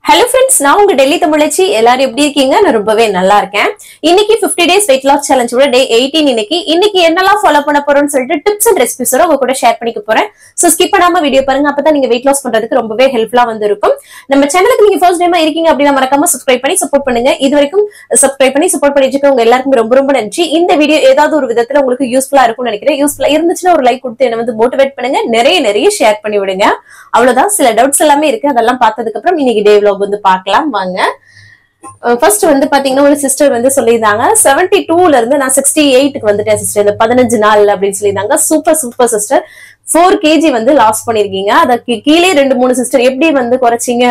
Hello friends, நான் உங்க டெல்லி தமிழச்சி. எல்லாரும் எப்படி இருக்கீங்க? நான் ரொம்பவே நல்லா இருக்கேன். இன்னைக்கு 50 days weight loss challenge ஓட day 18 இன்னைக்கு என்னெல்லாம் ஃபாலோ பண்ண போறோம்னு சொல்லிட்டு டிப்ஸ் அண்ட் ரெசிபிஸ் உங்க கூட ஷேர் பண்ணிக்க போறேன். சோ ஸ்கிப் பண்ணாம வீடியோ பாருங்க. அப்பதான் நீங்க weight loss பண்றதுக்கு ரொம்பவே ஹெல்ப்ஃபுல்லா இருக்கும். நம்ம சேனலுக்கு நீங்க ஃபர்ஸ்ட் டைமா இருக்கீங்க அப்படினா மறக்காம சப்ஸ்கிரைப் பண்ணி சப்போர்ட் பண்ணுங்க. இதுவரைக்கும் சப்ஸ்கிரைப் பண்ணி சப்போர்ட் பண்ணிட்டு உங்க எல்லாருக்கும் ரொம்ப ரொம்ப நன்றி. இந்த வீடியோ ஏதாவது ஒரு விதத்துல உங்களுக்கு யூஸ்ஃபுல்லா இருக்கும்னு நினைக்கிறேன். யூஸ்ஃபுல்லா இருந்துச்சுன்னா ஒரு லைக் கொடுத்து என்ன மோட்டிவேட் பண்ணுங்க. நிறைய ஷேர் பண்ணி விடுங்க. அவ்வளவுதான். சில டவுட்ஸ் எல்லாமே இருக்கு. அதெல்லாம் பார்த்ததுக்கு அப்புறம் இன்னைக்கு டே vlog பார்க்கலாம் வாங்க. ஃபர்ஸ்ட் பாத்தீங்கன்னா ஒரு சிஸ்டர் சொல்லியிருந்தாங்க 72ல இருந்து நான் 68க்கு வந்துட்டேன் சிஸ்டர், இந்த 15 நாள் அப்படின்னு சொல்லியிருந்தாங்க. சூப்பர் சிஸ்டர், 4 kg லாஸ் பண்ணிருக்கீங்க. அதுக்கு கீழே 2-3 சிஸ்டர் எப்படி குறைச்சிங்க?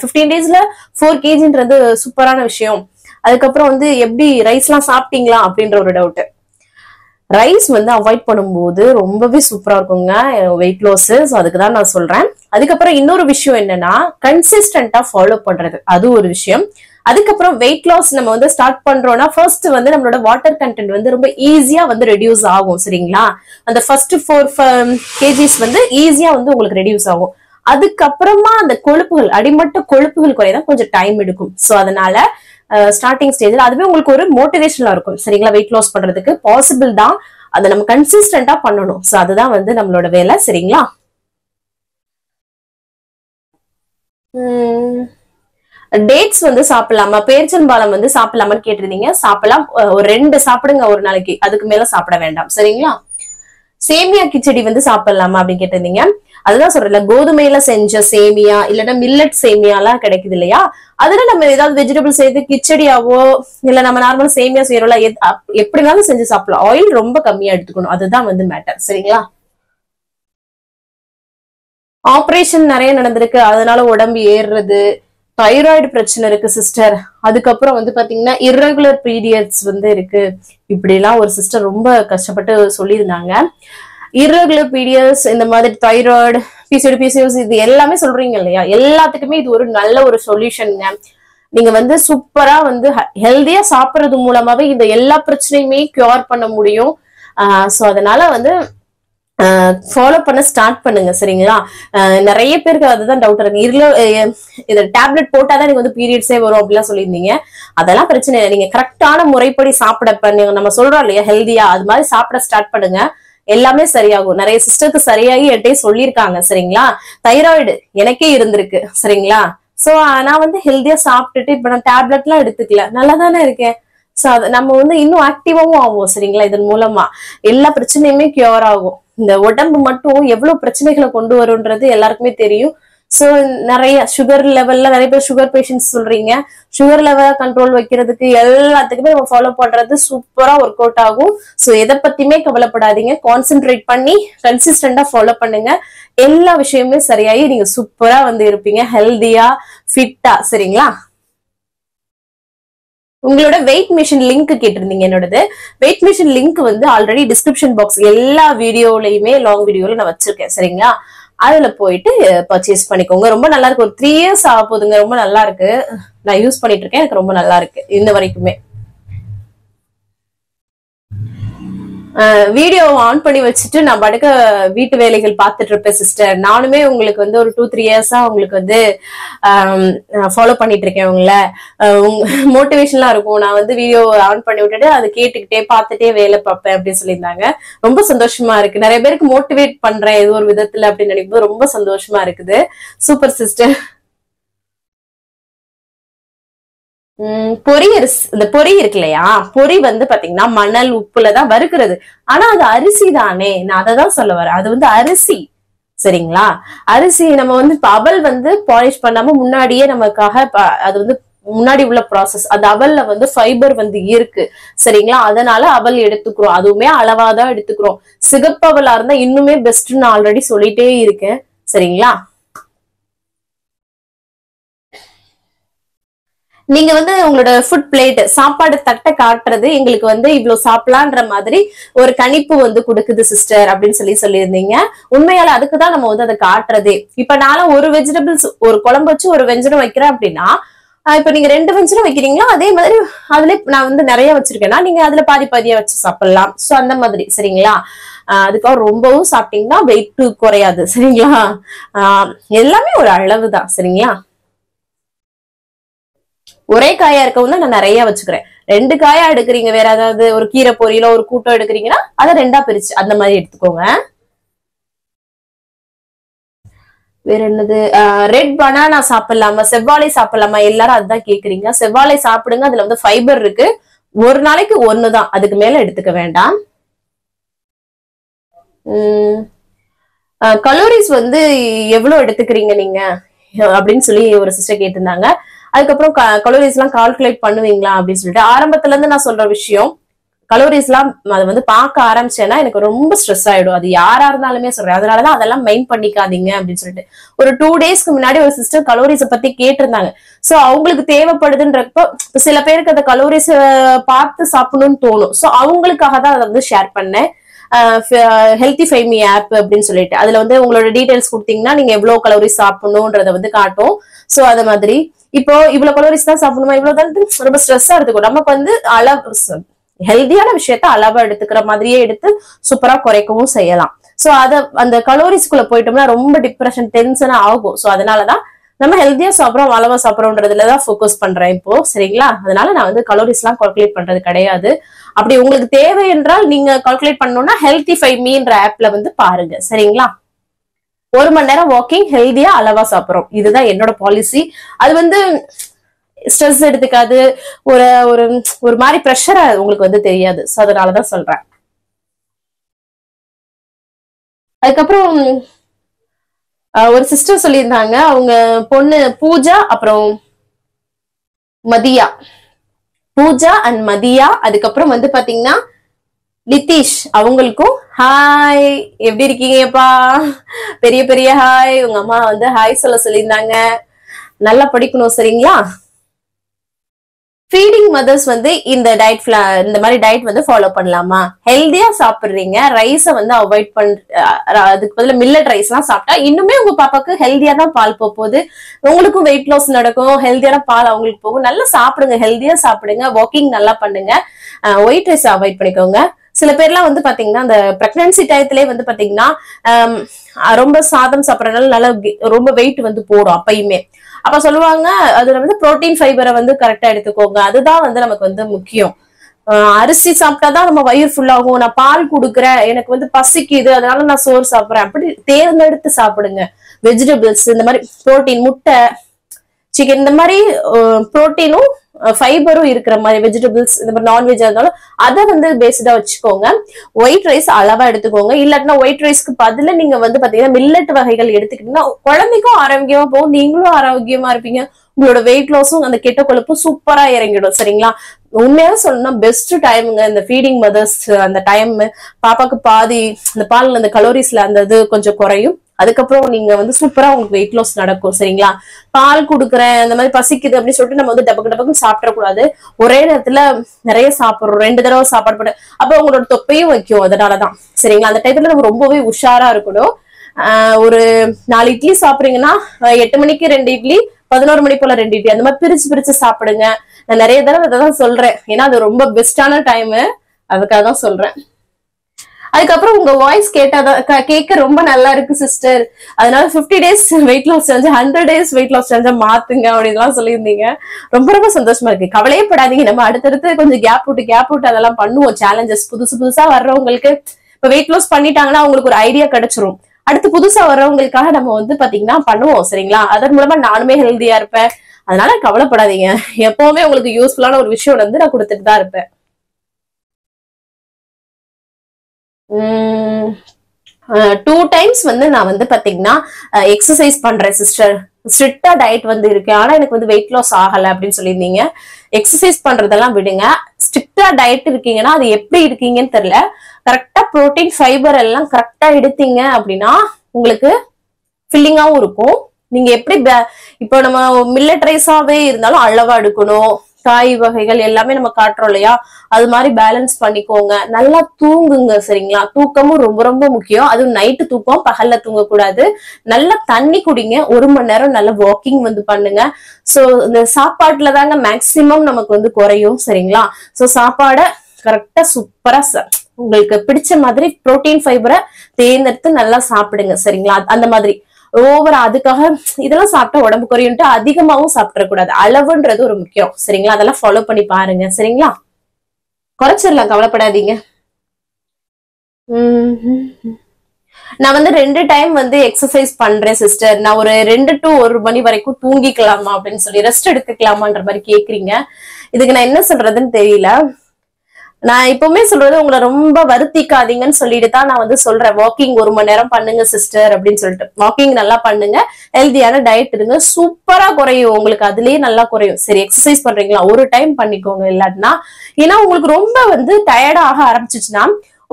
15 daysல 4 kgன்றது சூப்பரான விஷயம். அதுக்கப்புறம் எப்படி ரைஸ் எல்லாம் சாப்பிட்டீங்களா அப்படின்ற ஒரு டவுட். ரைஸ் அவாய்ட் பண்ணும்போது ரொம்பவே சூப்பரா இருக்குங்க வெயிட் லாஸ். அதுக்குதான் நான் சொல்றேன். அதுக்கப்புறம் இன்னொரு விஷயம் என்னன்னா கன்சிஸ்டன்டா ஃபாலோ பண்றது, அது ஒரு விஷயம். அதுக்கப்புறம் வெயிட் லாஸ் நம்ம ஸ்டார்ட் பண்றோம்னா ஃபர்ஸ்ட் நம்மளோட வாட்டர் கண்டென்ட் ரொம்ப ஈஸியா ரெடியூஸ் ஆகும். சரிங்களா? அந்த ஃபர்ஸ்ட் 4 kgs ஈஸியா உங்களுக்கு ரெடியூஸ் ஆகும். அதுக்கப்புறமா அந்த கொழுப்புகள், அடிமட்ட கொழுப்புகள் குறையதான் கொஞ்சம் டைம் எடுக்கும். சோ அதனால ஸ்டார்டிங் ஸ்டேஜ்ல அதுவே உங்களுக்கு ஒரு மோட்டிவேஷனா இருக்கும். சரிங்களா? வெயிட் லாஸ் பண்றதுக்கு பாசிபிள் தான். அதை நம்ம கன்சிஸ்டன்டா பண்ணணும். சோ அதுதான் நம்மளோட வேலை. சரிங்களா? டேட்ஸ் சாப்பிடலாமா, பேரிச்சம்பழம் சாப்பிடலாமான்னு கேட்டிருந்தீங்க. சாப்பிடலாம். ஒரு 2 சாப்பிடுங்க ஒரு நாளைக்கு, அதுக்கு மேல சாப்பிட வேண்டாம். சரிங்களா? சேமியா கிச்சடி சாப்பிடலாமா அப்படின்னு கேட்டிருந்தீங்க. அதுதான் சொல்றேன், கோதுமையில செஞ்ச சேமியா இல்லன்னா மில்லட் சேமியா எல்லாம் கிடைக்குது இல்லையா? அதுல நம்ம ஏதாவது வெஜிடபிள் செய்து கிச்சடியாவோ இல்ல நம்ம நார்மல் சேமியா செய்யறோம்ல, எப்படினாலும் செஞ்சு சாப்பிடலாம். ஆயில் ரொம்ப கம்மியா எடுத்துக்கணும், அதுதான் மேட்டர். சரிங்களா? ஆபரேஷன் நிறைய நடந்திருக்கு, அதனால உடம்பு ஏறுறது, தைராய்டு பிரச்சனை இருக்கு சிஸ்டர். அதுக்கப்புறம் பாத்தீங்கன்னா இர்ரெகுலர் பீரியட்ஸ் இருக்கு. இப்படி எல்லாம் ஒரு சிஸ்டர் ரொம்ப கஷ்டப்பட்டு சொல்லியிருந்தாங்க. இர்ரெகுலர் பீரியட்ஸ், இந்த மாதிரி தைராய்டு, பிசிஓடி இது எல்லாமே சொல்றீங்க இல்லையா? எல்லாத்துக்குமே இது ஒரு நல்ல ஒரு சொல்யூஷனுங்க. நீங்க சூப்பரா ஹெல்தியா சாப்பிடுறது மூலமாவே இந்த எல்லா பிரச்சனையுமே கியூர் பண்ண முடியும். சோ அதனால ஃபாலோ பண்ண ஸ்டார்ட் பண்ணுங்க. சரிங்களா? நிறைய பேருக்கு அதுதான் டவுட் இருக்கு. இது டேப்லெட் போட்டாதான் நீங்க பீரியட்ஸே வரும் அப்படிலாம் சொல்லியிருந்தீங்க. அதெல்லாம் பிரச்சனை இல்லை. நீங்க கரெக்டான முறைப்படி சாப்பிட நம்ம சொல்றோம் இல்லையா ஹெல்தியா, அது மாதிரி சாப்பிட ஸ்டார்ட் பண்ணுங்க. எல்லாமே சரியாகும். நிறைய சிஸ்டருக்கு சரியாகி என்கிட்ட சொல்லியிருக்காங்க. சரிங்களா? தைராய்டு எனக்கே இருந்திருக்கு. சரிங்களா? சோ நான் ஹெல்தியா சாப்பிட்டுட்டு இப்ப நான் டேப்லெட் எல்லாம் எடுத்துக்கல, நல்லா தானே இருக்கேன். சோ நம்ம இன்னும் ஆக்டிவாவும் ஆகும். சரிங்களா? இதன் மூலமா எல்லா பிரச்சனையுமே கியூர் ஆகும். இந்த உடம்பு மட்டும் எவ்வளவு பிரச்சனைகளை கொண்டு வரும்ன்றது எல்லாருக்குமே தெரியும். சோ நிறைய சுகர் லெவல்ல நிறைய பேர் சுகர் பேஷண்ட்ஸ் சொல்றீங்க. சுகர் லெவல கண்ட்ரோல் வைக்கிறதுக்கு எல்லாத்துக்குமே நம்ம ஃபாலோ பண்றது சூப்பரா ஒர்க் அவுட் ஆகும். சோ எதை பத்தியுமே கவலைப்படாதீங்க. கான்சென்ட்ரேட் பண்ணி கன்சிஸ்டன்டா ஃபாலோ பண்ணுங்க. எல்லா விஷயமுமே சரியாயி நீங்க சூப்பரா இருப்பீங்க, ஹெல்தியா, ஃபிட்டா. சரிங்களா? உங்களோட வெயிட் மிஷின் லிங்க் கேட்டிருந்தீங்க. என்னோடது weight machine link already description box எல்லா வீடியோலயுமே லாங் வீடியோல நான் வச்சிருக்கேன். சரிங்களா? அதுல போயிட்டு பர்ச்சேஸ் பண்ணிக்கோங்க. ரொம்ப நல்லா இருக்கு. ஒரு 3 years ஆக போகுதுங்க. ரொம்ப நல்லா இருக்கு. நான் யூஸ் பண்ணிட்டு இருக்கேன். எனக்கு ரொம்ப நல்லா இருக்கு இந்த வரைக்குமே. வீடியோ ஆன் பண்ணி வச்சுட்டு நான் படுக்க வீட்டு வேலைகள் பார்த்துட்டு இருப்பேன் சிஸ்டர். நானுமே உங்களுக்கு ஒரு 2-3 years-ஆ உங்களுக்கு ஃபாலோ பண்ணிட்டு இருக்கேன். உங்களை மோட்டிவேஷன்லாம் இருக்கும். நான் வீடியோ ஆன் பண்ணி விட்டுட்டு அதை கேட்டுக்கிட்டே பார்த்துட்டே வேலை பார்ப்பேன் அப்படின்னு சொல்லியிருந்தாங்க. ரொம்ப சந்தோஷமா இருக்கு. நிறைய பேருக்கு மோட்டிவேட் பண்றேன் ஏதோ ஒரு விதத்துல அப்படின்னு நினைக்கும் போது ரொம்ப சந்தோஷமா இருக்குது. Super sister. இந்த பொரி இருக்கு இல்லையா? பொரி பாத்தீங்கன்னா மணல் உப்புலதான் வறுக்கிறது. ஆனா அது அரிசி தானே. நான் அததான் சொல்ல வரேன். அது அரிசி. சரிங்களா? அரிசி நம்ம அவல் பாலிஷ் பண்ணாம முன்னாடியே நமக்காக அது முன்னாடி உள்ள ப்ராசஸ். அந்த அவல்ல ஃபைபர் இருக்கு. சரிங்களா? அதனால அவல் எடுத்துக்கிறோம். அதுவுமே அளவாதான் எடுத்துக்கிறோம். சிகப்பவலா இருந்தா இன்னுமே பெஸ்ட்னு ஆல்ரெடி சொல்லிட்டே இருக்கேன். சரிங்களா? நீங்க உங்களோட ஃபுட் பிளேட், சாப்பாடு தட்டை காட்டுறது எங்களுக்கு இவ்வளவு சாப்பிடலான்ற மாதிரி ஒரு கணிப்பு கொடுக்குது சிஸ்டர் அப்படின்னு சொல்லியிருந்தீங்க. உண்மையால அதுக்குதான் நம்ம அதை காட்டுறதே. இப்ப நானும் ஒரு வெஜிடபிள்ஸ், ஒரு குழம்பு வச்சு ஒரு வெஞ்சனம் வைக்கிறேன் அப்படின்னா, இப்ப நீங்க 2 வெஞ்சனம் வைக்கிறீங்களா, அதே மாதிரி அதுல நான் நிறைய வச்சிருக்கேன்னா நீங்க அதுல பாதியா வச்சு சாப்பிடலாம். சோ அந்த மாதிரி. சரிங்களா? அதுக்காக ரொம்பவும் சாப்பிட்டீங்கன்னா வெயிட் குறையாது. சரிங்களா? எல்லாமே ஒரு அளவுதான். சரிங்களா? ஒரே காயா இருக்கவும் தான் நான் நிறைய வச்சுக்கிறேன். 2 காயா எடுக்கிறீங்க, வேற ஏதாவது ஒரு கீரை பொரியலோ ஒரு கூட்டோ எடுக்கிறீங்கன்னா அதை 2ஆ பிரிச்சு அந்த மாதிரி எடுத்துக்கோங்க. வேற என்னது, ரெட் பனானா சாப்பிடலாமா, செவ்வாழை சாப்பிடலாமா, எல்லாரும் அதுதான் கேக்குறீங்க. செவ்வாழை சாப்பிடுங்க, அதுல வந்து ஃபைபர் இருக்கு. ஒரு நாளைக்கு 1 தான், அதுக்கு மேல எடுத்துக்க வேண்டாம். கலோரிஸ் வந்து எவ்வளவு எடுத்துக்கிறீங்க நீங்க அப்படின்னு சொல்லி ஒரு சிஸ்டர் கேட்டிருந்தாங்க. அதுக்கப்புறம் கலோரிஸ் எல்லாம் கால்குலேட் பண்ணுவீங்களா அப்படின்னு சொல்லிட்டு ஆரம்பத்துல இருந்து நான் சொல்ற விஷயம், கலோரிஸ் எல்லாம் அதை வந்து பார்க்க ஆரம்பிச்சேன்னா எனக்கு ரொம்ப ஸ்ட்ரெஸ் ஆயிடும். அது யாரா இருந்தாலுமே சொல்றேன். அதனாலதான் அதெல்லாம் மெயின் பண்ணிக்காதீங்க அப்படின்னு சொல்லிட்டு. ஒரு 2 டேஸ்க்கு முன்னாடி ஒரு சிஸ்டர் கலோரிஸை பத்தி கேட்டிருந்தாங்க. சோ அவங்களுக்கு தேவைப்படுதுன்றப்போ சில பேருக்கு அந்த கலோரிஸ் பார்த்து சாப்பிடணும்னு தோணும். சோ அவங்களுக்காக தான் அதை வந்து ஷேர் பண்ணேன். ஹெல்த்திஃபைமி ஆப் அப்படின்னு சொல்லிட்டு அதுல வந்து உங்களோட டீடைல்ஸ் கொடுத்தீங்கன்னா நீங்க எவ்வளவு கலோரிஸ் சாப்பிடணும்ன்றத வந்து காட்டும். சோ அது மாதிரி இப்போ இவ்வளவு கலோரிஸ் தான் சாப்பிடணுமா, இவ்வளவுதான் ரொம்ப ஸ்ட்ரெஸ்ஸா எடுத்துக்கும். நமக்கு வந்து அளவு ஹெல்தியான விஷயத்த அளவா எடுத்துக்கிற மாதிரியே எடுத்து சூப்பரா குறைக்கவும் செய்யலாம். சோ அந்த கலோரிஸ்குள்ள போயிட்டோம்னா ரொம்ப டிப்ரெஷன் டென்ஷனா ஆகும். சோ அதனாலதான் நம்ம ஹெல்தியா சாப்பிடறோம் அளவா சாப்பிடறோம்ன்றதுலதான் போக்கஸ் பண்றேன் இப்போ, சரிங்களா? அதனால நான் வந்து கலோரிஸ் எல்லாம் கால்குலேட் பண்றது கிடையாது. அப்படி உங்களுக்கு தேவை என்றால் நீங்க கால்குலேட் பண்ணணும்னா ஹெல்த்திஃபைமின்ற ஆப்ல வந்து பாருங்க, சரிங்களா? 1 மணி நேரம் வாக்கிங், ஹெல்தியா அளவா சாப்பிடுறோம், இதுதான் என்னோட பாலிசி. அது வந்து ஸ்ட்ரெஸ் எடுத்துக்காது, ஒரு ஒரு ஒரு மாதிரி ப்ரெஷரா உங்களுக்கு வந்து தெரியாது. சோ அதனாலதான் சொல்றேன். அதுக்கப்புறம் ஒரு சிஸ்டர் சொல்லியிருந்தாங்க, அவங்க பொண்ணு பூஜா அப்புறம் மதியா, பூஜா அண்ட் மதியா, அதுக்கப்புறம் வந்து பாத்தீங்கன்னா நிதிஷ், அவங்களுக்கும் ஹாய், எப்படி இருக்கீங்கப்பா, பெரிய பெரிய ஹாய். உங்க அம்மா வந்து ஹாய் சொல்ல சொல்லியிருந்தாங்க. நல்லா படிக்கணும், சரிங்களா? ஃபீடிங் மதர்ஸ் வந்து இந்த மாதிரி டயட் வந்து ஃபாலோ பண்ணலாமா? ஹெல்தியா சாப்பிடுறீங்க, ரைஸை வந்து அவாய்ட் அதுக்கு பதிலா மில்லட் ரைஸ் எல்லாம் சாப்பிட்டா இன்னுமே உங்க பாப்பாக்கு ஹெல்தியா தான் பால் போகுது. உங்களுக்கும் வெயிட் லாஸ் நடக்கும், ஹெல்தியான பால் அவங்களுக்கு போகும். நல்லா சாப்பிடுங்க, ஹெல்தியா சாப்பிடுங்க, வாக்கிங் நல்லா பண்ணுங்க, ஒயிட் ரைஸ் அவாய்ட் பண்ணிக்கோங்க. சில பேர்லாம் வந்து பாத்தீங்கன்னா அந்த பிரெக்னன்சி டயத்திலே வந்து பாத்தீங்கன்னா ரொம்ப சாதம் சாப்பிடறதுனால நல்லா ரொம்ப வெயிட் வந்து போடும் அப்பயுமே. அப்ப சொல்லுவாங்க அதுல வந்து புரோட்டீன் ஃபைபரை வந்து கரெக்டா எடுத்துக்கோங்க, அதுதான் வந்து நமக்கு வந்து முக்கியம். அரிசி சாப்பிட்டாதான் நம்ம வயிறு ஃபுல்லாகும், நான் பால் குடுக்குறேன், எனக்கு வந்து பசிக்குது அதனால நான் சோறு சாப்பிடுறேன், அப்படி தேர்ந்தெடுத்து சாப்பிடுங்க. வெஜிடபிள்ஸ், இந்த மாதிரி புரோட்டீன், முட்டை, சிக்கன், இந்த மாதிரி புரோட்டீனும் ஃபைபரும் இருக்கிற மாதிரி வெஜிடபிள்ஸ், இந்த மாதிரி நான்வெஜ் இருந்தாலும் அதை வந்து பேஸ்டா வச்சுக்கோங்க. ஒயிட் ரைஸ் அளவா எடுத்துக்கோங்க. இல்லாட்டினா ஒயிட் ரைஸ்க்கு பதில நீங்க வந்து பாத்தீங்கன்னா மில்லட் வகைகள் எடுத்துக்கிட்டீங்கன்னா குழந்தைக்கும் ஆரோக்கியமா போகும், நீங்களும் ஆரோக்கியமா இருப்பீங்க, உங்களோட வெயிட் லாஸும் அந்த கெட்ட கொழுப்பும் சூப்பரா இறங்கிடும், சரிங்களா? உண்மையா சொல்லணும்னா பெஸ்ட் டைமுங்க இந்த ஃபீடிங் மதர்ஸ். அந்த டைம் பாப்பாக்கு பாதி அந்த பால் அந்த கலோரிஸ்ல அந்த இது கொஞ்சம் குறையும். அதுக்கப்புறம் நீங்க வந்து சூப்பரா உங்களுக்கு வெயிட் லாஸ் நடக்கும், சரிங்களா? பால் குடுக்குறேன், அந்த மாதிரி பசிக்குது அப்படின்னு சொல்லிட்டு நம்ம வந்து டபக்கு சாப்பிடக்கூடாது. ஒரே நேரத்துல நிறைய சாப்பிடுறோம், 2 தடவை சாப்பாடு போட்டு அப்ப உங்களோட தொப்பையும் வைக்கும். அதனாலதான், சரிங்களா? அந்த டைத்துல நம்ம ரொம்பவே உஷாரா இருக்கணும். ஒரு 4 இட்லி சாப்பிடுறீங்கன்னா 8 மணிக்கு 2 இட்லி, 11 மணி போல 2 இட்லி, அந்த மாதிரி பிரிச்சு சாப்பிடுங்க. நான் நிறைய தடவை அதான் சொல்றேன், ஏன்னா அது ரொம்ப பெஸ்டான டைம், அதுக்காக தான் சொல்றேன். அதுக்கப்புறம் உங்க வாய்ஸ் கேட்க ரொம்ப நல்லா இருக்கு சிஸ்டர், அதனால 50 days weight loss challenge 100 days weight loss சேலஞ்சா மாத்துங்க அப்படின்லாம் சொல்லியிருந்தீங்க. ரொம்ப ரொம்ப சந்தோஷமா இருக்கு. கவலையே படாதீங்க, நம்ம அடுத்தடுத்து கொஞ்சம் கேப் விட்டு அதெல்லாம் பண்ணுவோம். சேலஞ்சஸ் புதுசா வர்றவங்களுக்கு இப்ப வெயிட் லாஸ் பண்ணிட்டாங்கன்னா அவங்களுக்கு ஒரு ஐடியா கிடைச்சிரும். அடுத்து புதுசா வர்றவங்களுக்காக நம்ம வந்து பாத்தீங்கன்னா பண்ணுவோம், சரிங்களா? அதன் மூலமா நானுமே ஹெல்தியா இருப்பேன். அதனால கவலைப்படாதீங்க, எப்பவுமே உங்களுக்கு யூஸ்ஃபுல்லான ஒரு விஷயம் வந்து நான் கொடுத்துட்டு தான் இருப்பேன். 2 டைம்ஸ் வந்து நான் வந்து பாத்தீங்கன்னா எக்ஸசைஸ் பண்றேன் சிஸ்டர். ஸ்ட்ரிக்டா டயட் வந்து இருக்கு, ஆனா எனக்கு வந்து வெயிட் லாஸ் ஆகல அப்படின்னு சொல்லியிருந்தீங்க. எக்ஸசைஸ் பண்றதெல்லாம் விடுங்க, ஸ்ட்ரிக்டா டயட் இருக்கீங்கன்னா அது எப்படி இருக்கீங்கன்னு தெரியல. கரெக்டா புரோட்டீன் ஃபைபர் எல்லாம் கரெக்டா எடுத்தீங்க அப்படின்னா உங்களுக்கு ஃபில்லிங்காவும் இருக்கும். நீங்க எப்படி இப்போ நம்ம மில்லட் ரைஸாவே இருந்தாலும் அளவா எடுக்கணும், காய் வகைகள் எல்லாமே நம்ம காட்டுறோம் இல்லையா, அது மாதிரி பேலன்ஸ் பண்ணிக்கோங்க. நல்லா தூங்குங்க, சரிங்களா? தூக்கமும் ரொம்ப ரொம்ப முக்கியம். அதுவும் நைட்டு தூக்கம், பகல்ல தூங்கக்கூடாது. நல்லா தண்ணி குடிங்க, 1 மணி நேரம் நல்லா வாக்கிங் வந்து பண்ணுங்க. சோ இந்த சாப்பாட்டுல தாங்க மேக்சிமம் நமக்கு வந்து குறையும், சரிங்களா? சோ சாப்பாட கரெக்டா சூப்பரா உங்களுக்கு பிடிச்ச மாதிரி புரோட்டீன் ஃபைபரை தேர்ந்தெடுத்து நல்லா சாப்பிடுங்க, சரிங்களா? அந்த மாதிரி ஓவர் அதுக்காக இதெல்லாம் சாப்பிட்டா உடம்பு குறையும்ட்டு அதிகமாவும் சாப்பிடக்கூடாது. அளவுன்றது ஒரு முக்கியம் சரிங்களா. அதெல்லாம் ஃபாலோ பண்ணி பாருங்க சரிங்களா. குறைச்சிடலாம், கவலைப்படாதீங்க. நான் வந்து 2 டைம் வந்து எக்ஸசைஸ் பண்றேன் சிஸ்டர். நான் ஒரு 2 to 1 மணி வரைக்கும் தூங்கிக்கலாமா அப்படின்னு சொல்லி ரெஸ்ட் எடுத்துக்கலாமான்ற மாதிரி கேக்குறீங்க. இதுக்கு நான் என்ன சொல்றதுன்னு தெரியல. நான் எப்பவுமே சொல்றது உங்களை ரொம்ப வருத்திக்காதீங்கன்னு சொல்லிட்டு தான் நான் வந்து சொல்றேன். வாக்கிங் 1 மணி நேரம் பண்ணுங்க சிஸ்டர் அப்படின்னு சொல்லிட்டு. வாக்கிங் நல்லா பண்ணுங்க, ஹெல்தியான டயட் இருங்க, சூப்பரா குறையும் உங்களுக்கு. அதுலயே நல்லா குறையும். சரி, எக்ஸசைஸ் பண்றீங்களா, ஒரு டைம் பண்ணிக்கோங்க. இல்லாட்டினா ஏன்னா உங்களுக்கு ரொம்ப வந்து டயர்டா ஆக ஆரம்பிச்சிச்சுன்னா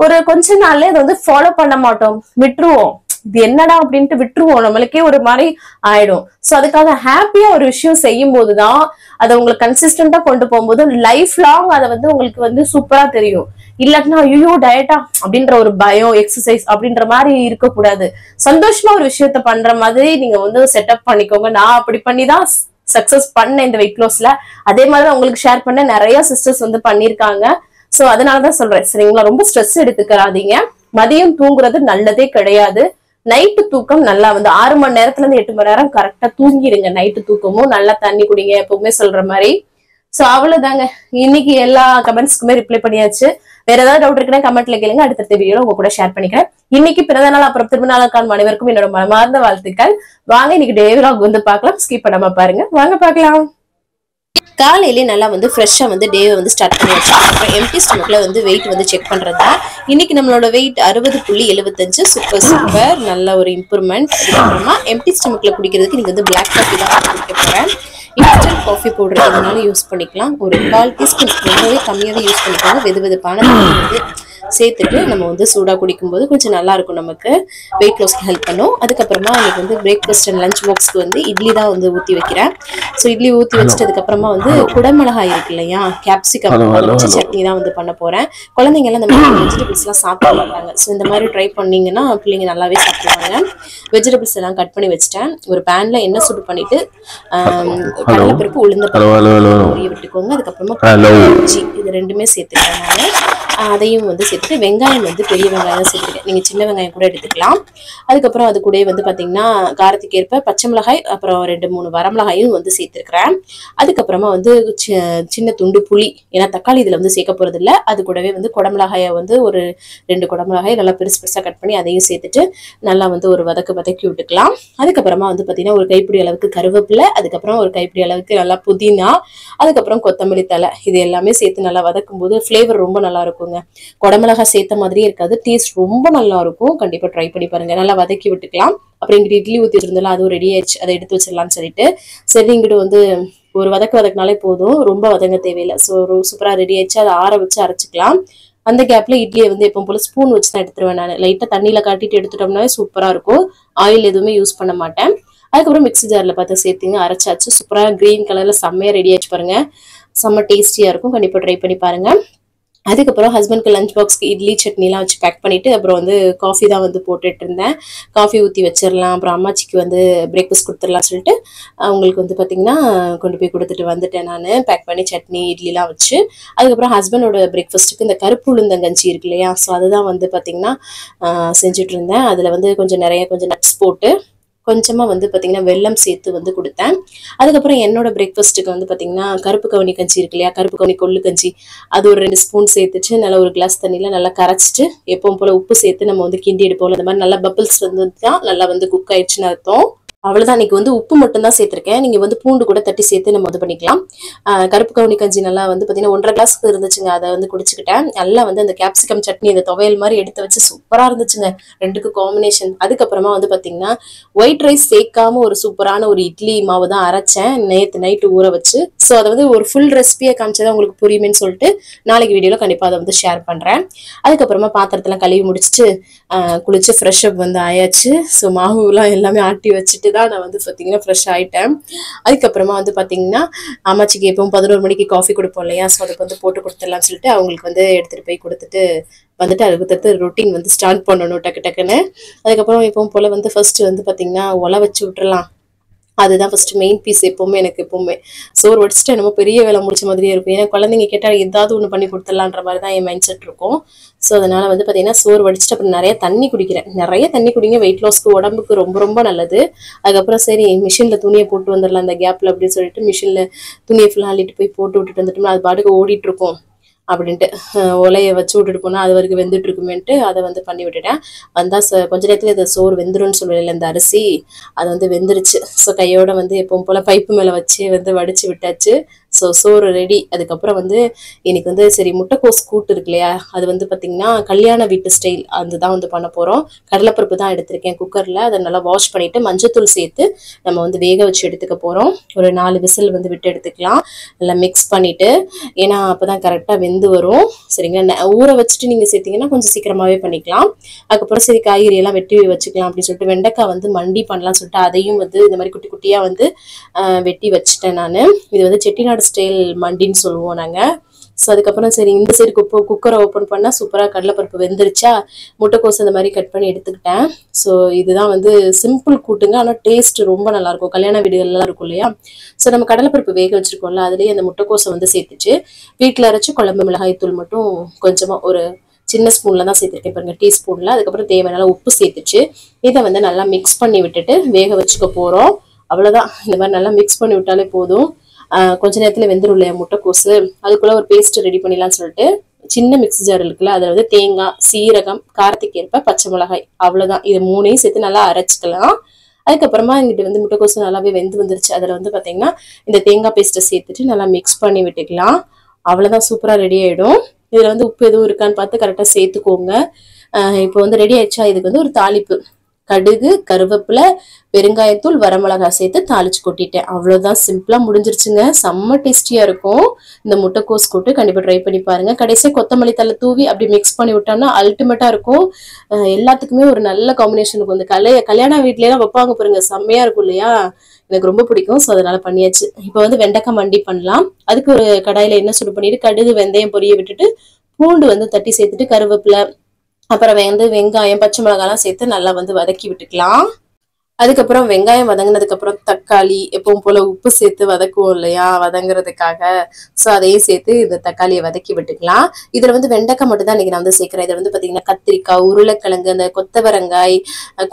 ஒரு கொஞ்ச நாள்ல இதை வந்து ஃபாலோ பண்ண மாட்டோம், விட்டுருவோம். இது என்னடா அப்படின்ட்டு விட்டுருவோம், நம்மளுக்கே ஒரு மாதிரி ஆயிடும். சோ அதுக்காக ஹாப்பியா ஒரு விஷயம் செய்யும் போதுதான் அதை உங்களுக்கு கன்சிஸ்டன்டா கொண்டு போகும்போது லைஃப் லாங் அதை வந்து உங்களுக்கு வந்து சூப்பரா தெரியும். இல்லாட்டினா ஐயோ டயட்டா அப்படின்ற ஒரு பயம், எக்ஸசைஸ் அப்படின்ற மாதிரி இருக்கக்கூடாது. சந்தோஷமா ஒரு விஷயத்த பண்ற மாதிரி நீங்க வந்து செட்டப் பண்ணிக்கோங்க. நான் அப்படி பண்ணிதான் சக்சஸ் பண்ண இந்த வெயிட் லாஸ்ல. அதே மாதிரி உங்களுக்கு ஷேர் பண்ண நிறைய சிஸ்டர்ஸ் வந்து பண்ணிருக்காங்க. சோ அதனாலதான் சொல்றேன் சரிங்களா. ரொம்ப ஸ்ட்ரெஸ் எடுத்துக்கிறாதீங்க. மதியம் தூங்குறது நல்லதே கிடையாது. நைட்டு தூக்கம் நல்லா வந்து 6 மணி நேரத்துல இருந்து 8 மணி நேரம் கரெக்டா தூங்கிடுங்க. நைட்டு தூக்கமும் நல்லா தண்ணி குடிங்க எப்பவுமே சொல்ற மாதிரி. சோ அவ்வளவுதாங்க. இன்னைக்கு எல்லா கமெண்ட்ஸ்க்குமே ரிப்ளை பண்ணியாச்சு. வேற ஏதாவது டவுட் இருக்குன்னா கமெண்ட்ல கேளுங்க, அடுத்த வீடியோல உங்க கூட ஷேர் பண்ணிக்கிறேன். இன்னைக்கு பிறந்த நாள் அப்புறம் திருமணநாளுக்கான அனைவருக்கும் என்னோட மனமார்ந்த வாழ்த்துக்கள். வாங்க இன்னைக்கு டே விலாக் வந்து பார்க்கலாம். ஸ்கிப் பண்ணாம பாருங்க, வாங்க பார்க்கலாம். காலையிலே நல்லா வந்து ஃப்ரெஷ்ஷாக வந்து டேவை வந்து ஸ்டார்ட் பண்ணி வச்சுக்கோங்க. அப்புறம் எம்டி ஸ்டமக்கில் வந்து வெயிட் வந்து செக் பண்ணுறது தான். இன்னைக்கு நம்மளோட வெயிட் 60.75. சூப்பர் நல்ல ஒரு இம்ப்ரூவ்மெண்ட். அதுக்கப்புறமா எம்டி ஸ்டமக்கில் குடிக்கிறதுக்கு நீங்கள் வந்து பிளாக் காஃபி தான் குடிக்க போகிறேன். இன்ஸ்டன்ட் காஃபி பவுடர் எதுனாலும் யூஸ் பண்ணிக்கலாம். ஒரு 1/4 டீஸ்பூன் ரொம்பவே கம்மியாகவே யூஸ் பண்ணிக்கோங்க. வெதுவெதுப்பான தண்ணி வந்து சேர்த்துட்டு நம்ம வந்து சூடாக குடிக்கும்போது கொஞ்சம் நல்லா இருக்கும், நமக்கு வெயிட் லாஸ்க்கு ஹெல்ப் பண்ணும். அதுக்கப்புறமா எனக்கு வந்து பிரேக்ஃபாஸ்ட் அண்ட் லஞ்ச் பாக்ஸ்க்கு வந்து இட்லி தான் வந்து ஊற்றி வைக்கிறேன். ஸோ இட்லி ஊற்றி வச்சுட்டு அதுக்கப்புறமா வந்து குடமிளகாய் இருக்கு இல்லையா, கேப்சிகம் வச்சு சட்னி தான் வந்து பண்ண போகிறேன். குழந்தைங்கலாம் இந்த மாதிரி வெஜிடபிள்ஸ்லாம் சாப்பிட மாட்டாங்க. ஸோ இந்த மாதிரி ட்ரை பண்ணிங்கன்னா பிள்ளைங்க நல்லாவே சாப்பிடுவாங்க. வெஜிடபிள்ஸ் எல்லாம் கட் பண்ணி வச்சுட்டேன். ஒரு பேனில் எண்ணெய் சுடு பண்ணிட்டு கடலைப்பருப்பு உளுந்த பொரிய விட்டுக்கோங்க. அதுக்கப்புறமா இது ரெண்டுமே சேர்த்துட்டேன் நான். அதையும் வந்து சேர்த்துட்டு வெங்காயம் வந்து பெரிய வெங்காயம் சேர்த்துருக்கேன். நீங்கள் சின்ன வெங்காயம் கூட எடுத்துக்கலாம். அதுக்கப்புறம் அது கூட வந்து பார்த்தீங்கன்னா காரத்துக்கு ஏற்ப பச்சை மிளகாய், அப்புறம் 2-3 வரமிளகாயும் வந்து சேர்த்துருக்கிறேன். அதுக்கப்புறமா வந்து சின்ன துண்டு புளி, ஏன்னா தக்காளி இதில் வந்து சேர்க்க போகிறது இல்லை. அது கூடவே வந்து குடமிளகாயை வந்து ஒரு 2 குடமிளகாய் நல்லா பெருசு பெருசாக கட் பண்ணி அதையும் சேர்த்துட்டு நல்லா வந்து ஒரு வதக்கி விட்டுக்கலாம். அதுக்கப்புறமா வந்து பார்த்தீங்கன்னா ஒரு கைப்பிடி அளவுக்கு கருவேப்பிலை, அதுக்கப்புறம் ஒரு கைப்பிடி அளவுக்கு நல்லா புதினா, அதுக்கப்புறம் கொத்தமல்லி தழை, இது எல்லாமே சேர்த்து நல்லா வதக்கும் போது ஃப்ளேவர் ரொம்ப நல்லா இருக்குங்க. குடமிளகாய் சேர்த்த மாதிரியே இருக்காது, டேஸ்ட் ரொம்ப நல்லா இருக்கும். கண்டிப்பா ட்ரை பண்ணி பாருங்க. நல்லா வதக்கி விட்டுக்கலாம். அப்புறம் இங்கிட்டு இட்லி ஊற்றி வச்சிருந்தாலும் அதுவும் ரெடி ஆயிடுச்சு, அதை எடுத்து வச்சிடலாம்னு சொல்லிட்டு சரி இங்கிட்டு வந்து ஒரு வதக்கினாலே போதும், ரொம்ப வதங்க தேவையில்லை. ஸோ சூப்பரா ரெடி ஆயிடுச்சு. அதை ஆற வச்சு அரைச்சிக்கலாம். அந்த கேப்ல இட்லியை வந்து எப்பவும் போல ஸ்பூன் வச்சு தான் எடுத்துருவேன். நான் லைட்டா தண்ணியில காட்டிட்டு எடுத்துட்டோம்னாவே சூப்பரா இருக்கும். ஆயில் எதுவுமே யூஸ் பண்ண மாட்டேன். அதுக்கப்புறம் மிக்ஸி ஜார்ல பார்த்து சேர்த்துங்க, அரைச்சாச்சு. சூப்பரா கிரீன் கலர்ல செம்மையா ரெடி ஆயிடுச்சு பாருங்க. செம்ம டேஸ்டியா இருக்கும். கண்டிப்பா ட்ரை பண்ணி பாருங்க. அதுக்கப்புறம் ஹஸ்பண்ட்க்கு லஞ்ச் பாக்ஸ்க்கு இட்லி சட்னிலாம் வச்சு பேக் பண்ணிட்டு அப்புறம் வந்து காஃபி தான் வந்து போட்டுட்டு இருந்தேன். காஃபி ஊற்றி வச்சிடலாம், அப்புறம் அம்மாச்சிக்கு வந்து பிரேக்ஃபாஸ்ட் கொடுத்துடலாம் சொல்லிட்டு அவங்களுக்கு வந்து பார்த்தீங்கன்னா கொண்டு போய் கொடுத்துட்டு வந்துட்டேன். நான் பேக் பண்ணி சட்னி இட்லிலாம் வச்சு அதுக்கப்புறம் ஹஸ்பண்டோட பிரேக்ஃபாஸ்ட்டுக்கு இந்த கருப்பு உளுந்தங்கஞ்சி இருக்கு இல்லையா, ஸோ அதுதான் வந்து பார்த்தீங்கன்னா செஞ்சுட்டு இருந்தேன். அதில் வந்து கொஞ்சம் நட்ஸ் போட்டு கொஞ்சமாக வந்து பார்த்தீங்கன்னா வெல்லம் சேர்த்து வந்து கொடுத்தேன். அதுக்கப்புறம் என்னோட பிரேக்ஃபாஸ்ட்டுக்கு வந்து பார்த்தீங்கன்னா கருப்பு கவுனி கஞ்சி இருக்கு இல்லையா, கருப்பு கவுனி கொள்ளு கஞ்சி, அது ஒரு 2 ஸ்பூன் சேர்த்துட்டு நல்லா ஒரு கிளாஸ் தண்ணியில் நல்லா கரைச்சிட்டு எப்பவும் போல் உப்பு சேர்த்து நம்ம வந்து கிண்டி எடுப்போம். அந்த மாதிரி நல்லா பபிள்ஸ் வந்து தான் நல்லா வந்து குக் ஆயிடுச்சுன்னு அர்த்தம். அவ்வளவுதான். இன்னைக்கு வந்து உப்பு மட்டும் தான் சேர்த்திருக்கேன். நீங்க வந்து பூண்டு கூட தட்டி சேர்த்து நம்ம இது பண்ணிக்கலாம். கருப்பு கவுனி கஞ்சி நல்லா வந்து பாத்தீங்கன்னா 1.5 கிளாஸ்க்கு இருந்துச்சுங்க. அதை வந்து குடிச்சுக்கிட்டேன். நல்லா வந்து அந்த கேப்சிகம் சட்னி இந்த துவையல் மாதிரி எடுத்து வச்சு சூப்பரா இருந்துச்சுங்க, ரெண்டுக்கு காம்பினேஷன். அதுக்கப்புறமா வந்து பாத்தீங்கன்னா ஒயிட் ரைஸ் சேர்க்காம ஒரு சூப்பரான ஒரு இட்லி மாவு தான் அரைச்சேன் நேற்று நைட்டு ஊற வச்சு. ஸோ அதை வந்து ஒரு ஃபுல் ரெசிபியை காமிச்சதான் உங்களுக்கு புரியுமேன்னு சொல்லிட்டு நாளைக்கு வீடியோல கண்டிப்பா அதை வந்து ஷேர் பண்றேன். அதுக்கப்புறமா பாத்திரத்தெல்லாம் கழுவி முடிச்சுட்டு குளிச்சு ஃப்ரெஷ் அப் வந்து ஆயாச்சு. ஸோ மாவுலாம் எல்லாமே ஆட்டி வச்சுட்டு தான் நான் வந்து பார்த்தீங்கன்னா ஃப்ரெஷ் ஆகிட்டேன். அதுக்கப்புறமா வந்து பார்த்தீங்கன்னா அம்மாச்சிக்கு எப்பவும் 11 மணிக்கு காஃபி கொடுப்போம் இல்லையா, ஸோ அதுக்கு வந்து போட்டு கொடுத்துடலாம்னு சொல்லிட்டு அவங்களுக்கு வந்து எடுத்துகிட்டு போய் கொடுத்துட்டு வந்துட்டு அதுக்கு ரொட்டீன் வந்து ஸ்டார்ட் பண்ணணும் டக்குன்னு. அதுக்கப்புறம் எப்பவும் போல் வந்து ஃபர்ஸ்ட் வந்து பார்த்தீங்கன்னா ஒலை வச்சு விட்டுறலாம். அதுதான் ஃபர்ஸ்ட் மெயின் பீஸ். எப்பவுமே எனக்கு எப்பவுமே சோறு வடிச்சுட்டு என்னமோ பெரிய வேலை முடிச்ச மாதிரியே இருக்கும். ஏன்னா குழந்தைங்க கேட்டால் ஏதாவது ஒன்று பண்ணி கொடுத்துடலான்ற மாதிரி தான் என் மைண்ட் செட் இருக்கும். ஸோ அதனால வந்து பார்த்தீங்கன்னா சோறு வடிச்சுட்டு அப்புறம் நிறைய தண்ணி குடிக்கிறேன். நிறைய தண்ணி குடிங்க, வெயிட் லாஸ்க்கு உடம்புக்கு ரொம்ப ரொம்ப நல்லது. அதுக்கப்புறம் சரி மிஷினில் துணியை போட்டு வந்துடலாம் அந்த கேப்பில் அப்படின்னு சொல்லிட்டு மிஷினில் துணியை ஃபுல்லாக அள்ளிட்டு போய் போட்டு விட்டுட்டு வந்துட்டோம்னா அது பாட்டுக்கு ஓடிட்டு இருக்கும் அப்படின்ட்டு ஒலையை வச்சு விட்டுட்டு போனால் அது வரைக்கும் வெந்துட்டு இருக்குமேன்ட்டு அதை வந்து பண்ணி விட்டுட்டேன். வந்தால் கொஞ்ச நேரத்தில் இது சோறு வெந்துரும்னு சொல்லல இந்த அரிசி, அது வந்து வெந்துருச்சு. ஸோ கையோட வந்து எப்பவும் போல் பைப்பு மேலே வச்சு வந்து வடிச்சு விட்டாச்சு. ஸோ சோறு ரெடி. அதுக்கப்புறம் வந்து இன்னைக்கு வந்து சரி முட்டைக்கோஸ் கூட்டு இருக்கு இல்லையா, அது வந்து பார்த்தீங்கன்னா கல்யாண வீட்டு ஸ்டைல் அதுதான் வந்து பண்ண போகிறோம். கடலைப்பருப்பு தான் எடுத்திருக்கேன் குக்கரில். அதை நல்லா வாஷ் பண்ணிவிட்டு மஞ்சத்தூள் சேர்த்து நம்ம வந்து வேக வச்சு எடுத்துக்க போகிறோம். ஒரு 4 விசில் வந்து விட்டு எடுத்துக்கலாம். நல்லா மிக்ஸ் பண்ணிவிட்டு, ஏன்னா அப்போ தான் கரெக்டாக வெந்து வரும். சரிங்களா, ஊற வச்சுட்டு நீங்கள் சேர்த்திங்கன்னா கொஞ்சம் சீக்கிரமாகவே பண்ணிக்கலாம். அதுக்கப்புறம் சரி காய்கறியெல்லாம் வெட்டி வச்சுக்கலாம் அப்படின்னு சொல்லிட்டு வெண்டைக்காய் வந்து மண்டி பண்ணலாம்னு சொல்லிட்டு அதையும் வந்து இந்த மாதிரி குட்டி குட்டியாக வந்து வெட்டி வச்சுட்டேன் நான். இது வந்து செட்டிநாடு ஸ்டைல் மண்டின்னு சொல்லுவோம் நாங்கள். ஸோ அதுக்கப்புறம் சரி இந்த சைடு குக்கரை ஓப்பன் பண்ணால் சூப்பராக கடலைப்பருப்பு வெந்துருச்சா, முட்டைக்கோஸ் அந்த மாதிரி கட் பண்ணி எடுத்துக்கிட்டேன். ஸோ இதுதான் வந்து சிம்பிள் கூட்டுங்க, ஆனால் டேஸ்ட் ரொம்ப நல்லாயிருக்கும். கல்யாண வீடுகள்லாம் இருக்கும் இல்லையா. ஸோ நம்ம கடலைப்பருப்பு வேக வச்சுருக்கோம்ல, அதுலேயே அந்த முட்டைக்கோஸை வந்து சேர்த்துச்சு வீட்டில் அரைச்சி குழம்பு மிளகாய் தூள் மட்டும் கொஞ்சமாக ஒரு சின்ன ஸ்பூனில் தான் சேர்த்துருக்கேன் பாருங்க, டீஸ்பூனில். அதுக்கப்புறம் தேவையான உப்பு சேர்த்துச்சு. இதை வந்து நல்லா மிக்ஸ் பண்ணி விட்டுட்டு வேக வச்சுக்க போகிறோம். அவ்வளோதான். இந்த மாதிரி நல்லா மிக்ஸ் பண்ணி விட்டாலே போதும். கொஞ்ச நேரத்தில் வெந்துடும் இல்லையா முட்டைக்கோசு. அதுக்குள்ள ஒரு பேஸ்ட் ரெடி பண்ணிடலாம்னு சொல்லிட்டு சின்ன மிக்ஸி ஜார் இருக்குல்ல, அதில் வந்து தேங்காய், சீரகம், காரத்துக்கு ஏற்ப பச்சை மிளகாய், அவ்வளோதான். இது 3ஐயும் சேர்த்து நல்லா அரைச்சிக்கலாம். அதுக்கப்புறமா இங்கிட்டு வந்து முட்டைக்கோசு நல்லாவே வெந்து வந்துருச்சு. அதில் வந்து பார்த்தீங்கன்னா இந்த தேங்காய் பேஸ்ட்டை சேர்த்துட்டு நல்லா மிக்ஸ் பண்ணி விட்டுக்கலாம். அவ்வளோதான், சூப்பராக ரெடி ஆகிடும். இதில் வந்து உப்பு எதுவும் இருக்கான்னு பார்த்து கரெக்டாக சேர்த்துக்கோங்க. இப்போ வந்து ரெடி ஆயிடுச்சா, இதுக்கு வந்து ஒரு தாளிப்பு கடுகு, கருவேப்பிலை, பெருங்காயத்தூள், வரமிளகாய் சேர்த்து தாளிச்சு கொட்டிட்டேன். அவ்வளோதான், சிம்பிளா முடிஞ்சிருச்சுங்க. செம்ம டேஸ்டியா இருக்கும் இந்த முட்டைக்கோஸ் கூட்டு. கண்டிப்பா ட்ரை பண்ணி பாருங்க. கடைசியா கொத்தமல்லி தலை தூவி அப்படி மிக்ஸ் பண்ணி விட்டோம்னா அல்டிமேட்டா இருக்கும். எல்லாத்துக்குமே ஒரு நல்ல காம்பினேஷன் இருக்கும். இந்த கல்யாண வீட்ல எல்லாம் வைப்பாங்க பாருங்க, செம்மையா இருக்கும் இல்லையா. எனக்கு ரொம்ப பிடிக்கும். ஸோ அதனால பண்ணியாச்சு. இப்போ வந்து வெண்டைக்காய் மண்டி பண்ணலாம். அதுக்கு ஒரு கடாயில எண்ணெய் சுடு பண்ணிட்டு கடுகு வெந்தயம் பொரிய விட்டுட்டு பூண்டு வந்து தட்டி சேர்த்துட்டு கருவேப்பிலை அப்புறம் வந்து வெங்காயம், பச்சை மிளகாய்லாம் சேர்த்து நல்லா வந்து வதக்கி விட்டுக்கலாம். அதுக்கப்புறம் வெங்காயம் வதங்கினதுக்கு அப்புறம் தக்காளி எப்பவும் போல உப்பு சேர்த்து வதக்குவோம் இல்லையா வதங்குறதுக்காக. ஸோ அதையும் சேர்த்து இந்த தக்காளியை வதக்கி விட்டுக்கலாம். இதுல வந்து வெண்டைக்காய் மட்டும் தான் இன்னைக்கு நான் வந்து சேர்க்கிறேன். இதில் வந்து பார்த்தீங்கன்னா கத்திரிக்காய், உருளைக்கிழங்கு, அந்த கொத்தவரங்காய்,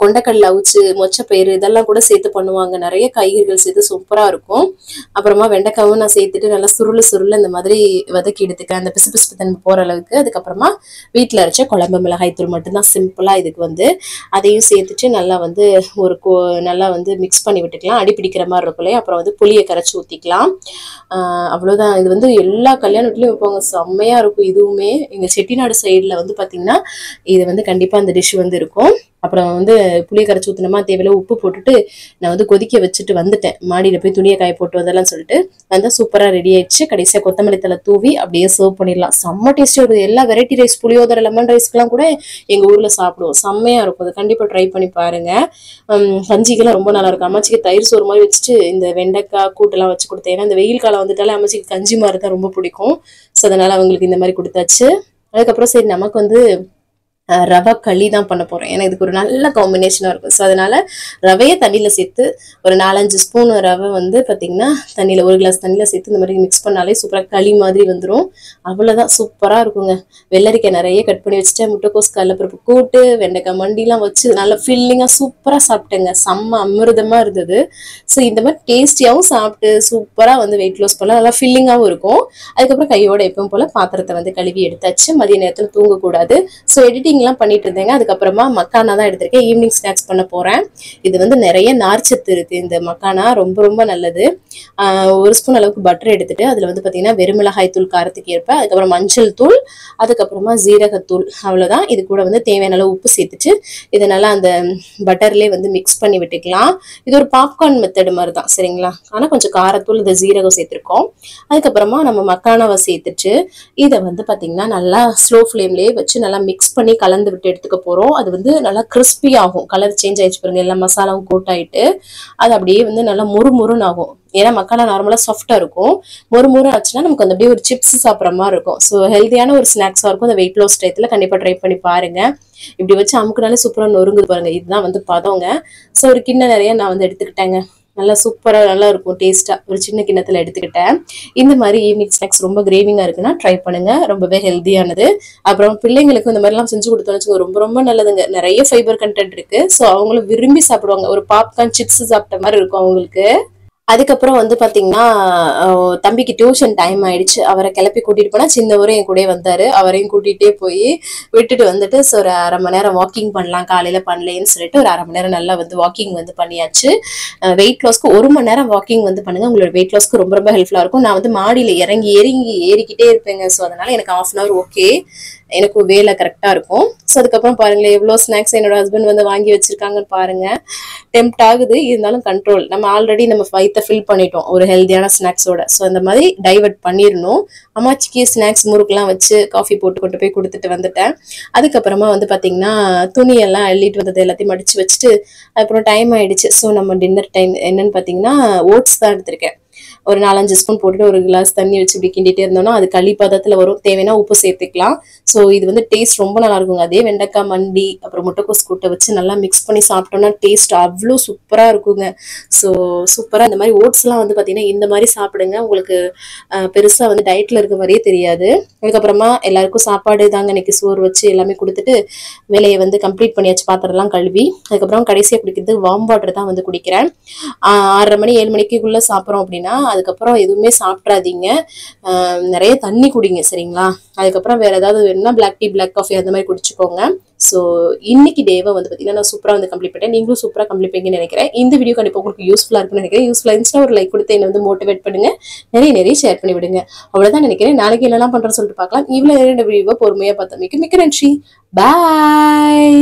கொண்டைக்கடலை அவிச்சு, மொச்சப்பயிறு இதெல்லாம் கூட சேர்த்து பண்ணுவாங்க. நிறைய காய்கறிகள் சேர்த்து சூப்பரா இருக்கும். அப்புறமா வெண்டைக்காவும் நான் சேர்த்துட்டு நல்லா சுருள இந்த மாதிரி வதக்கி எடுத்துக்கிறேன், அந்த பிசு தன்மை போற அளவுக்கு. அதுக்கப்புறமா வீட்டில் அரைச்ச குழம்பு மிளகாய் தூள் மட்டும்தான் சிம்பிளா இதுக்கு வந்து அதையும் சேர்த்துட்டு நல்லா வந்து ஒரு நல்லா வந்து மிக்ஸ் பண்ணி விட்டுக்கலாம். அடி பிடிக்கிற மாதிரி இருக்கும் இல்லையா. அப்புறம் வந்து புளியை கரைச்சி ஊற்றிக்கலாம். அவ்வளோதான். இது வந்து எல்லா கல்யாண வீட்லையும் வைப்பாங்க, செம்மையா இருக்கும். இதுவுமே எங்க செட்டிநாடு சைடில் வந்து பார்த்தீங்கன்னா இது வந்து கண்டிப்பா அந்த டிஷ் வந்து இருக்கும். அப்புறம் வந்து புளியை கரைச்சி ஊற்றினமா தேவையில்ல உப்பு போட்டுட்டு நான் வந்து கொதிக்க வச்சுட்டு வந்துட்டேன். மாடியில் போய் துணியை காய போட்டு வந்தெல்லாம் சொல்லிட்டு வந்தால் சூப்பராக ரெடி ஆயிடுச்சு. கடைசியாக கொத்தமல்லி தலை தூவி அப்படியே சர்வ் பண்ணிடலாம். செம்ம டேஸ்டியாக இருக்கும். எல்லா வெரைட்டி ரைஸ், புளியோதரை, லெமன் ரைஸ்க்கெலாம் கூட எங்கள் ஊரில் சாப்பிடுவோம். செம்மையாக இருக்கும். அது கண்டிப்பாக ட்ரை பண்ணி பாருங்க. கஞ்சிக்கெல்லாம் ரொம்ப நல்லா இருக்கும். அம்மாச்சிக்கு தயிர் சோறு மாதிரி வச்சுட்டு இந்த வெண்டைக்காய் கூட்டெல்லாம் வச்சு கொடுத்தேன். ஏன்னா இந்த வெயில் காலம் வந்துட்டாலே அம்மாச்சிக்கு கஞ்சி மாதிரி தான் ரொம்ப பிடிக்கும். ஸோ அதனால அவங்களுக்கு இந்த மாதிரி கொடுத்தாச்சு. அதுக்கப்புறம் சரி நமக்கு வந்து ரவை களி தான் பண்ண போறேன். ஏன்னா இதுக்கு ஒரு நல்ல காம்பினேஷனா இருக்கும். ஸோ அதனால ரவையை தண்ணியில சேர்த்து ஒரு 4-5 ஸ்பூன் ரவை வந்து பார்த்தீங்கன்னா தண்ணியில் 1 கிளாஸ் தண்ணியில் சேர்த்து இந்த மாதிரி மிக்ஸ் பண்ணாலே சூப்பராக களி மாதிரி வந்துடும். அவ்வளோதான், சூப்பராக இருக்குங்க. வெள்ளரிக்காய் நிறைய கட் பண்ணி வச்சுட்டு முட்டைக்கோஸ் கடலைப்பருப்பு கூட்டு வெண்டைக்காய் மண்டிலாம் வச்சு நல்லா ஃபில்லிங்காக சூப்பராக சாப்பிட்டேங்க. செம்ம அமிர்தமா இருந்தது. ஸோ இந்த மாதிரி டேஸ்டியாகவும் சாப்பிட்டு சூப்பராக வந்து வெயிட் லாஸ் பண்ணலாம், நல்லா ஃபில்லிங்காகவும் இருக்கும். அதுக்கப்புறம் கையோட எப்பவும் போல பாத்திரத்தை வந்து கழுவி எடுத்தாச்சு. மதிய நேரத்தில் தூங்கக்கூடாது. ஸோ எடிட்டிங்லாம் பண்ணிட்டு இருந்தேங்க. அதுக்கப்புறமா மக்கானா தான் எடுத்திருக்கேன். ஈவினிங் ஸ்நாக்ஸ் பண்ண போறேன். இது வந்து நிறைய நார்ச்சத்து இருக்கு. இந்த மக்கானா ரொம்ப ரொம்ப நல்லது. 1 ஸ்பூன் அளவுக்கு பட்டர் எடுத்துட்டு அதுல வந்து பாத்தீங்கன்னா வெறுமிளகாய் தூள் காரத்துக்கு ஏற்ப, அதுக்கப்புறம் மஞ்சள் தூள், அதுக்கப்புறமா ஜீரகத்தூள், அவ்வளவுதான். இது கூட வந்து தேவையான அளவு உப்பு சேர்த்துட்டு இதனால அந்த பட்டர்லேயே வந்து மிக்ஸ் பண்ணி விட்டுக்கலாம். இது ஒரு பாப்கார்ன் மெத்தடு மாதிரி தான், சரிங்களா. ஆனா கொஞ்சம் காரத்தூள், இந்த ஜீரகம் சேர்த்திருக்கோம். அதுக்கப்புறமா நம்ம மக்கானாவை சேர்த்துட்டு இதை வந்து பாத்தீங்கன்னா நல்லா ஸ்லோ ஃப்ளேம்லயே வச்சு நல்லா மிக்ஸ் பண்ணி கலந்து விட்டு எடுத்துக்க போறோம். அது வந்து நல்லா கிறிஸ்பி ஆகும். கலர் சேஞ்ச் ஆயிடுச்சு பாருங்க, எல்லா மசாலாவும் கோட் ஆயிட்டு அது அப்படியே வந்து நல்லா முறுமுறுன்னு ஆகும். ஏன்னா மக்கானா நார்மலா சாஃப்டா இருக்கும். மொறுமொறு ஆச்சுன்னா நமக்கு அந்த அப்படியே ஒரு சிப்ஸ் சாப்பிட்ற மாதிரி இருக்கும். ஸோ ஹெல்த்தியான ஒரு ஸ்நாக்ஸா இருக்கும். அந்த வெயிட் லாஸ் டயத்துல கண்டிப்பா ட்ரை பண்ணி பாருங்க. இப்படி வச்சு அமுக்குனாலே சூப்பரா நொறுங்குது பாருங்க. இதுதான் வந்து பதங்க. ஸோ ஒரு கிண்ண நிறைய நான் வந்து எடுத்துக்கிட்டேங்க. நல்லா சூப்பரா நல்லா இருக்கும் டேஸ்டா. ஒரு சின்ன கிண்ணத்துல எடுத்துக்கிட்டேன். இந்த மாதிரி ஈவினிங் ஸ்நாக்ஸ் ரொம்ப கிரேவிங்கா இருக்குன்னா ட்ரை பண்ணுங்க. ரொம்பவே ஹெல்தியானது. அப்புறம் பிள்ளைங்களுக்கு இந்த மாதிரி எல்லாம் செஞ்சு கொடுத்தோம்னு ரொம்ப ரொம்ப நல்லதுங்க. நிறைய ஃபைபர் கண்டென்ட் இருக்கு. ஸோ அவங்களும் விரும்பி சாப்பிடுவாங்க. ஒரு பாப்கார்ன் சிப்ஸ் சாப்பிட்ட மாதிரி இருக்கும் அவங்களுக்கு. அதுக்கப்புறம் வந்து பாத்தீங்கன்னா தம்பிக்கு டியூஷன் டைம் ஆயிடுச்சு. அவரை கிளப்பி கூட்டிட்டு போனா சின்னவரும் என் கூட வந்தாரு. அவரையும் கூட்டிகிட்டே போய் விட்டுட்டு வந்துட்டு ஒரு 1/2 மணி நேரம் வாக்கிங் பண்ணலாம், காலையில பண்ணலேன்னு சொல்லிட்டு ஒரு 1/2 மணி நேரம் நல்லா வந்து வாக்கிங் வந்து பண்ணியாச்சு. வெயிட் லாஸ்க்கு 1 மணி நேரம் வாக்கிங் வந்து பண்ணுங்க. உங்களோட வெயிட் லாஸ்க்கு ரொம்ப ரொம்ப ஹெல்ப்ஃபுல்லா இருக்கும். நான் வந்து மாடியில ஏறிக்கிட்டே இருப்பேங்க. ஸோ அதனால எனக்கு 1/2 hour ஓகே, எனக்கு வேலை கரெக்டா இருக்கும். ஸோ அதுக்கப்புறம் பாருங்களேன் எவ்வளவு ஸ்நாக்ஸ் என்னோட ஹஸ்பண்ட் வந்து வாங்கி வச்சிருக்காங்கன்னு பாருங்க. டெம்ப்ட் ஆகுது, இருந்தாலும் கண்ட்ரோல். நம்ம ஆல்ரெடி நம்ம வயித்தை ஃபில் பண்ணிட்டோம் ஒரு ஹெல்தியான ஸ்நாக்ஸோட. ஸோ அந்த மாதிரி டைவர்ட் பண்ணிடணும். அம்மாச்சிக்கு ஸ்நாக்ஸ் முறுக்கெல்லாம் வச்சு காஃபி போட்டு கொண்டு போய் கொடுத்துட்டு வந்துட்டேன். அதுக்கப்புறமா வந்து பாத்தீங்கன்னா துணியெல்லாம் அள்ளிட்டு வந்தது எல்லாத்தையும் மடிச்சு வச்சுட்டு அப்புறம் டைம் ஆயிடுச்சு. ஸோ நம்ம டின்னர் டைம் என்னன்னு பாத்தீங்கன்னா ஓட்ஸ் தான் எடுத்திருக்கேன். ஒரு 4-5 ஸ்பூன் போட்டுட்டு ஒரு கிளாஸ் தண்ணி வச்சு இப்படி கிண்டிட்டே இருந்தோம்னா அது களி பதத்துல வரும். தேவைன்னா உப்பு சேர்த்துக்கலாம். ஸோ இது வந்து டேஸ்ட் ரொம்ப நல்லா இருக்குங்க. அதே வெண்டைக்காய் மண்டி அப்புறம் முட்டைக்கோஸ் கூட்டை வச்சு நல்லா மிக்ஸ் பண்ணி சாப்பிட்டோம்னா டேஸ்ட் அவ்வளோ சூப்பரா இருக்குங்க. ஸோ சூப்பரா இந்த மாதிரி ஓட்ஸ் எல்லாம் வந்து பாத்தீங்கன்னா இந்த மாதிரி சாப்பிடுங்க. உங்களுக்கு பெருசா வந்து டயட்ல இருக்க மாதிரியே தெரியாது. அதுக்கப்புறமா எல்லாருக்கும் சாப்பாடு தாங்க இன்னைக்கு சோறு வச்சு எல்லாமே கொடுத்துட்டு வேலையை வந்து கம்ப்ளீட் பண்ணியாச்சு. பாத்திரம்லாம் கழுவி அதுக்கப்புறம் கடைசியா குடிக்கிறது வார்ம் வாட்டர் தான் வந்து குடிக்கிறேன். 6:30 மணி 7 மணிக்குள்ள சாப்பிட்றோம் அப்படின்னா அதுக்கப்புறம் எதுவுமே சாப்பிட்றாதீங்க. நிறைய தண்ணி குடிங்க சரிங்களா. அதுக்கப்புறம் வேற ஏதாவது வேணும்னா பிளாக் டீ பிளாக் காஃபி அந்த மாதிரி குடிச்சுக்கோங்க. ஸோ இன்னைக்கு டேவை வந்து பார்த்தீங்கன்னா நான் சூப்பராக வந்து கம்ப்ளீட் பண்ணேன். நீங்களும் சூப்பராக கம்ப்ளீட் பண்ணீங்கன்னு நினைக்கிறேன். இந்த வீடியோ கண்டிப்பாக உங்களுக்கு யூஸ்ஃபுல்லாக இருக்குன்னு நினைக்கிறேன். யூஸ்ஃபுல்லாக இருந்துச்சுன்னா ஒரு லைக் கொடுத்து என்ன வந்து மோட்டிவேட் பண்ணுங்க. நிறைய ஷேர் பண்ணி விடுங்க. அவ்வளோதான் நினைக்கிறேன். நாளைக்கு என்னெல்லாம் பண்றேன்னு சொல்லிட்டு பார்க்கலாம். இவ்வளோ 2 வீடியோவை பொறுமையாக பார்த்தமைக்கு மிக்க நன்றி. பாய்.